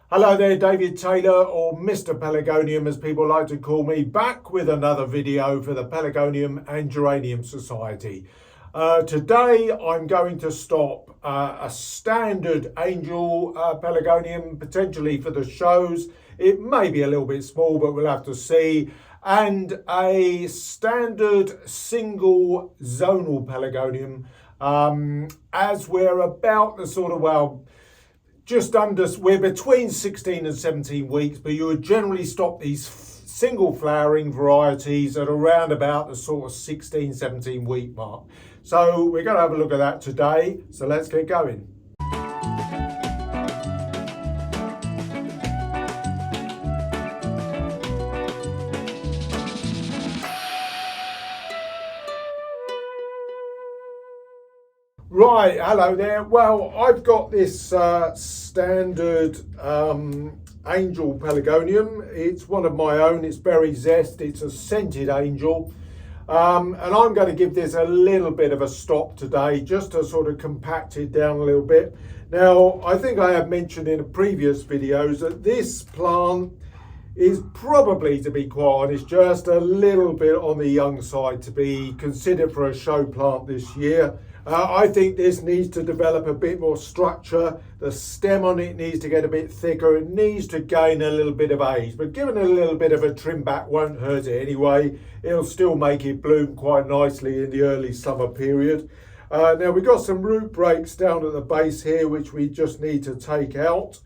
Hello there, David Taylor, or Mr Pelargonium as people like to call me, back with another video for the Pelargonium and Geranium Society. Today I'm going to stop a standard angel Pelargonium, potentially for the shows. It may be a little bit small, but we'll have to see. And a standard single zonal Pelargonium, as we're about the sort of, we're between 16 and 17 weeks, but you would generally stop these single flowering varieties at around about the sort of 16, 17 week mark. So we're going to have a look at that today. So let's get going. Right, hello there. Well, I've got this standard angel Pelargonium. It's one of my own. It's berry zest. It's a scented angel. And I'm going to give this a little bit of a stop today, just to sort of compact it down a little bit. Now, I think I have mentioned in previous videos that this plant is probably, to be quite honest, just a little bit on the young side to be considered for a show plant this year. I think this needs to develop a bit more structure. The stem on it needs to get a bit thicker. It needs to gain a little bit of age, but giving it a little bit of a trim back won't hurt it anyway. It'll still make it bloom quite nicely in the early summer period. Now we've got some root breaks down at the base here, which we just need to take out.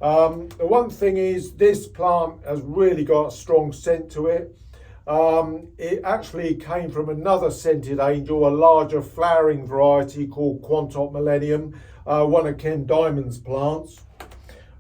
The one thing is this plant has really got a strong scent to it. It actually came from another scented angel, a larger flowering variety called Quantop Millennium, one of Ken Diamond's plants.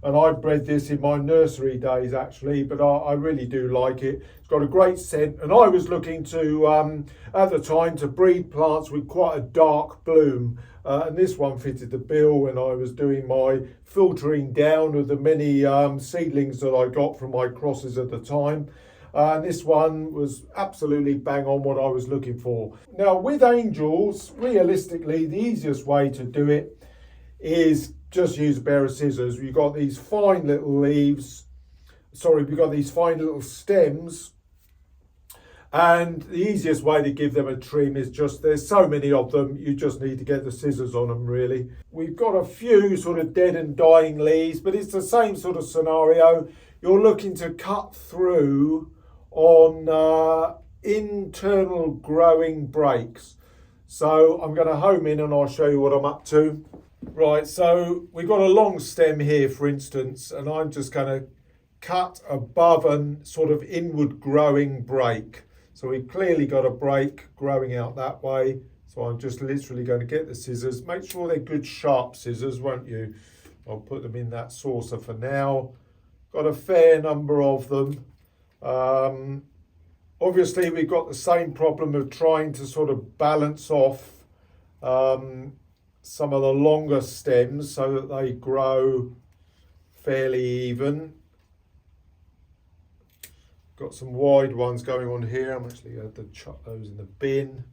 And I bred this in my nursery days actually, but I really do like it. It's got a great scent, and I was looking to, at the time, to breed plants with quite a dark bloom. And this one fitted the bill when I was doing my filtering down of the many seedlings that I got from my crosses at the time. And this one was absolutely bang on what I was looking for. Now with angels, realistically, the easiest way to do it is just use a pair of scissors. We've got these fine little leaves, we've got these fine little stems, and the easiest way to give them a trim is just, there's so many of them, you just need to get the scissors on them really. We've got a few sort of dead and dying leaves, but it's the same sort of scenario. You're looking to cut through on internal growing breaks. So I'm going to home in and I'll show you what I'm up to. Right, so we've got a long stem here, for instance, and I'm just going to cut above a sort of inward growing break. So we've clearly got a break growing out that way. So I'm just literally going to get the scissors. Make sure they're good sharp scissors, won't you? I'll put them in that saucer for now. Got a fair number of them. Obviously we've got the same problem of trying to sort of balance off some of the longer stems so that they grow fairly even. Got some wide ones going on here. I'm actually going to chuck those in the bin.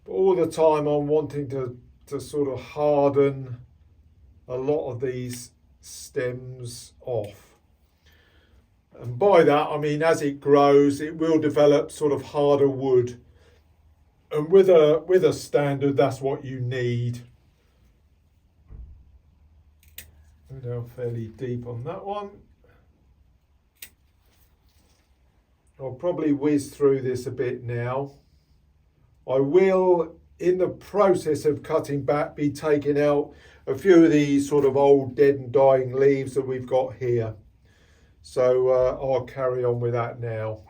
But all the time I'm wanting to sort of harden a lot of these stems off. And by that I mean as it grows it will develop sort of harder wood, and with a standard that's what you need. Go down fairly deep on that one. I'll probably whiz through this a bit now. I will, in the process of cutting back, be taking out a few of these sort of old dead and dying leaves that we've got here. So I'll carry on with that now.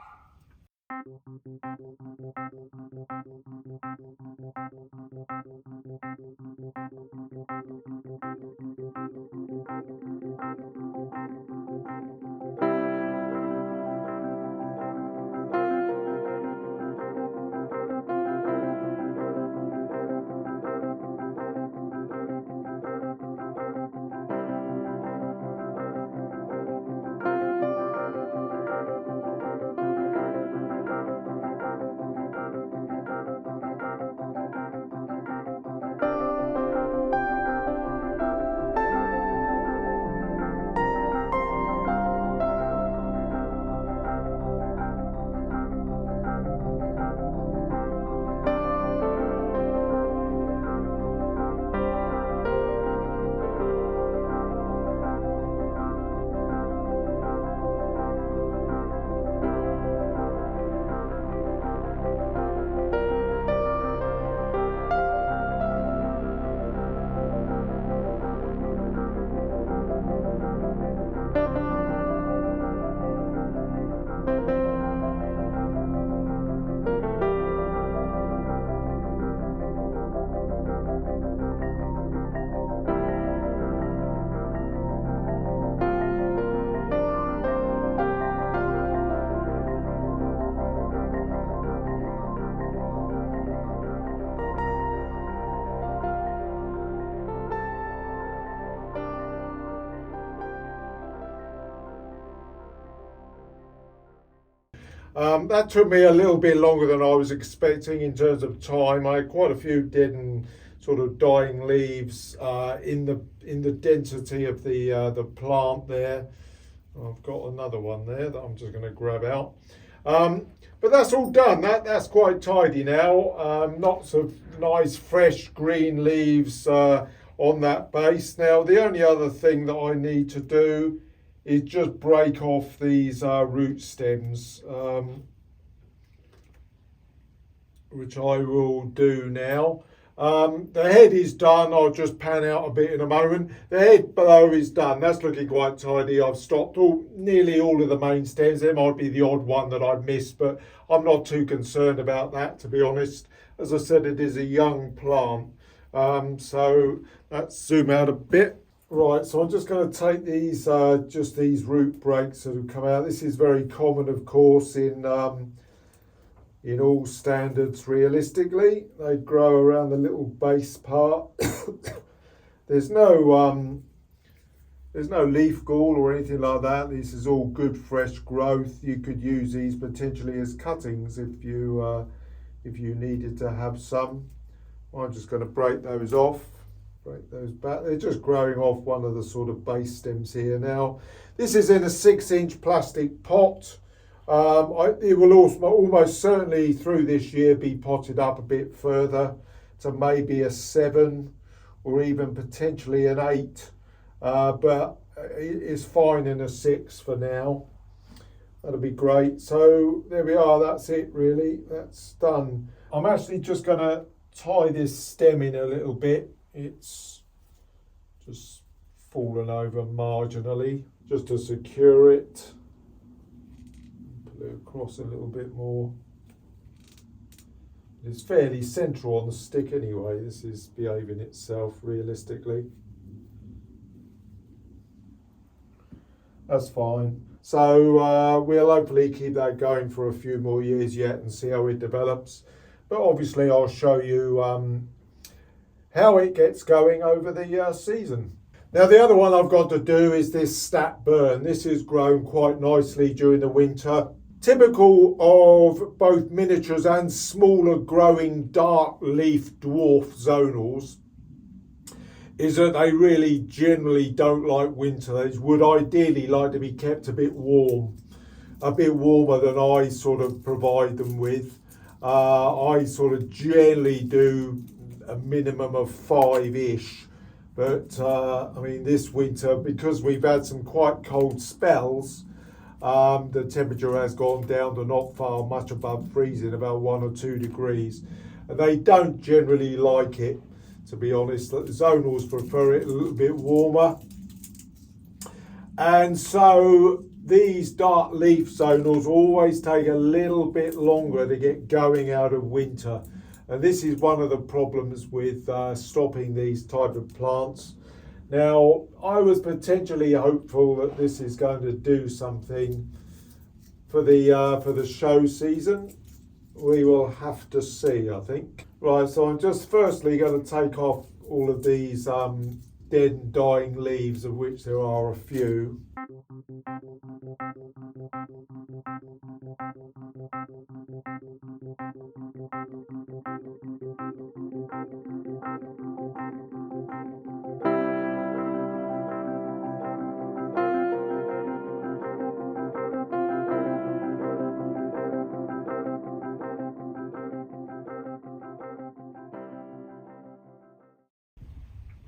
That took me a little bit longer than I was expecting in terms of time. I had quite a few dead and sort of dying leaves in the density of the plant there. I've got another one there that I'm just going to grab out. But that's all done. That's quite tidy now. Lots of nice fresh green leaves on that base. Now the only other thing that I need to do is just break off these root stems, which I will do now. The head is done. I'll just pan out a bit in a moment. The head below is done. That's looking quite tidy. I've stopped nearly all of the main stems. There might be the odd one that I've missed, but I'm not too concerned about that, to be honest. As I said, it is a young plant. So let's zoom out a bit. Right, so I'm just going to take these, just these root breaks that have come out. This is very common, of course, in all standards. Realistically, they grow around the little base part. There's no leaf gall or anything like that. This is all good fresh growth. You could use these potentially as cuttings if you needed to have some. I'm just going to break those off. Break those back. They're just growing off one of the sort of base stems here. Now, this is in a 6-inch plastic pot. It will also almost certainly through this year be potted up a bit further to maybe a 7 or even potentially an 8, but it's fine in a 6 for now. That'll be great. So there we are. That's it really. That's done. I'm actually just going to tie this stem in a little bit. It's just fallen over marginally just to secure it. Put it across a little bit more. It's fairly central on the stick anyway. This is behaving itself realistically. That's fine. So we'll hopefully keep that going for a few more years yet and see how it develops. But obviously I'll show you how it gets going over the season. Now the other one I've got to do is this stat burn. This has grown quite nicely during the winter. Typical of both miniatures and smaller growing dark leaf dwarf zonals is that they really generally don't like winter. They would ideally like to be kept a bit warm, a bit warmer than I sort of provide them with. I sort of generally do a minimum of 5-ish, but I mean this winter, because we've had some quite cold spells, the temperature has gone down to not far much above freezing, about 1 or 2 degrees, and they don't generally like it, to be honest. The zonals prefer it a little bit warmer, and so these dark leaf zonals always take a little bit longer to get going out of winter. And this is one of the problems with stopping these type of plants. Now, I was potentially hopeful that this is going to do something for the show season. We will have to see, I think. Right, so I'm just firstly going to take off all of these dead and dying leaves, of which there are a few.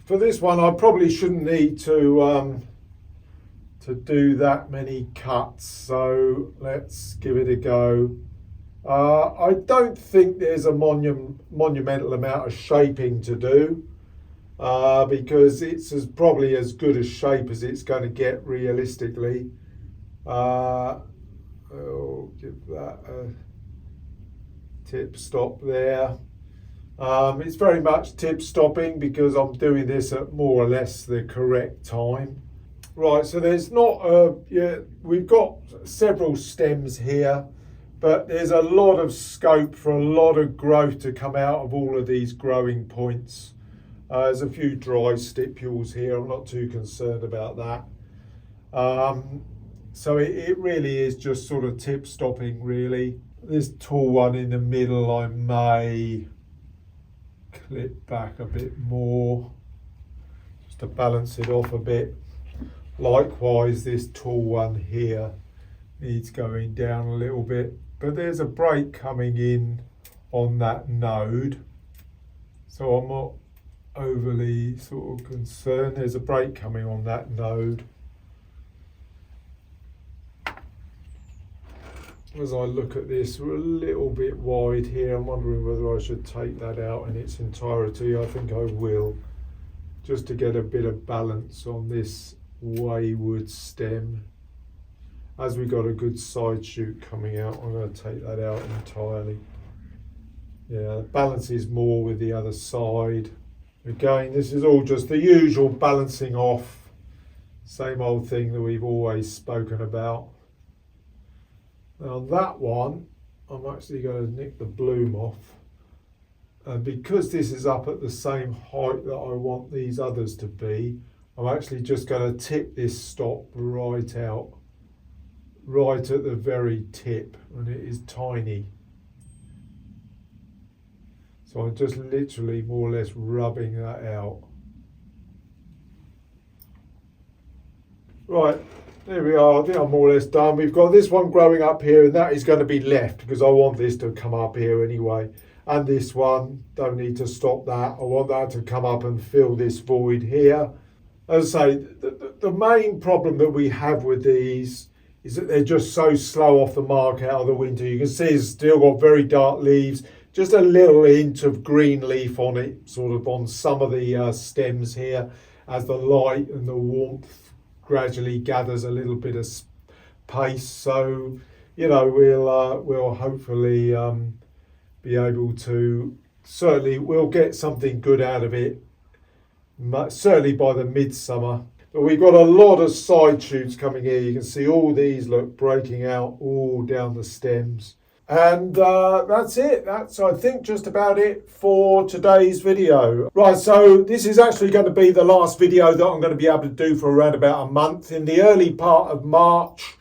For this one, I probably shouldn't need to do that many cuts, so let's give it a go. I don't think there's a monumental amount of shaping to do, because it's probably as good a shape as it's going to get realistically. I'll give that a tip stop there. It's very much tip stopping because I'm doing this at more or less the correct time. Right, so there's not we've got several stems here, but there's a lot of scope for a lot of growth to come out of all of these growing points. There's a few dry stipules here. I'm not too concerned about that. So it really is just sort of tip stopping really. This tall one in the middle I may clip back a bit more just to balance it off a bit. Likewise, this tall one here needs going down a little bit, but there's a break coming in on that node, so I'm not overly sort of concerned. There's a break coming on that node. As I look at this, we're a little bit wide here. I'm wondering whether I should take that out in its entirety. I think I will, just to get a bit of balance on this wayward stem. As we got a good side shoot coming out, I'm going to take that out entirely. Yeah, the balance is more with the other side. Again, this is all just the usual balancing off, same old thing that we've always spoken about. Now that one, I'm actually going to nick the bloom off. And because this is up at the same height that I want these others to be, I'm actually just going to tip this stop right out, right at the very tip, and it is tiny. So I'm just literally more or less rubbing that out. Right. There we are, I think I'm more or less done. We've got this one growing up here, and that is going to be left because I want this to come up here anyway. And this one, don't need to stop that. I want that to come up and fill this void here. As I say, the main problem that we have with these is that they're just so slow off the mark out of the winter. You can see it's still got very dark leaves, just a little hint of green leaf on it, sort of on some of the stems here, as the light and the warmth gradually gathers a little bit of pace. So, you know, we'll hopefully be able to, certainly we'll get something good out of it, certainly by the midsummer. But we've got a lot of side shoots coming here. You can see all these look breaking out all down the stems. And that's it. That's, I think, just about it for today's video. Right, so this is actually going to be the last video that I'm going to be able to do for around about a month. In the early part of March,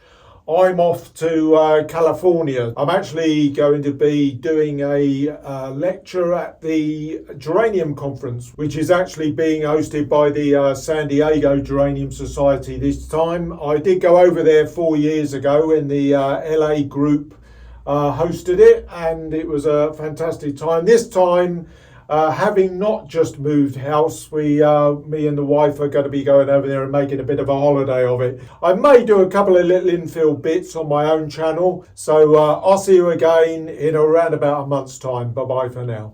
I'm off to California. I'm actually going to be doing a lecture at the Geranium Conference, which is actually being hosted by the San Diego Geranium Society this time. I did go over there 4 years ago when the LA group hosted it, and it was a fantastic time. This time, having not just moved house, me and the wife are going to be going over there and making a bit of a holiday of it. I may do a couple of little infill bits on my own channel, so I'll see you again in around about a month's time. Bye bye for now.